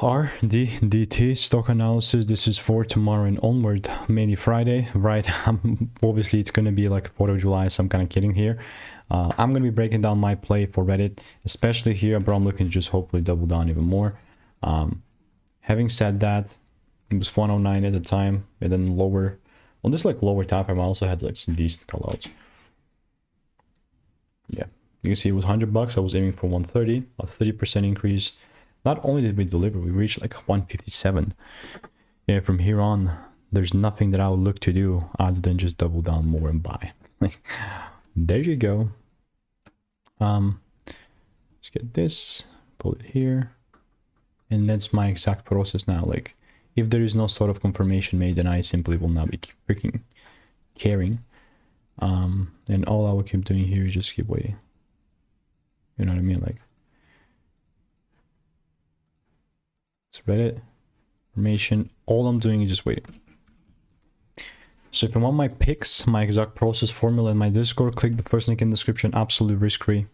RDDT stock analysis. This is for tomorrow and onward, mainly Friday, right? Obviously it's going to be like 4th of July, so I'm kind of kidding here. I'm going to be breaking down my play for Reddit, especially here, but I'm looking to just hopefully double down even more. Having said that, it was 109 at the time, and then lower on this like lower top, I also had like some decent callouts. Yeah, you can see it was $100. I was aiming for 130, a 30% increase. Not only did we deliver, we reached like 157. Yeah, from here on, there's nothing that I would look to do other than just double down more and buy. There you go. Let's get this, pull it here, and that's my exact process now. Like, if there is no sort of confirmation made, then I simply will not be freaking caring. And all I will keep doing here is just keep waiting. You know what I mean? Like, it's Reddit information. All I'm doing is just waiting. So if you want my picks, my exact process formula in my Discord, click the first link in the description. Absolutely risk-free.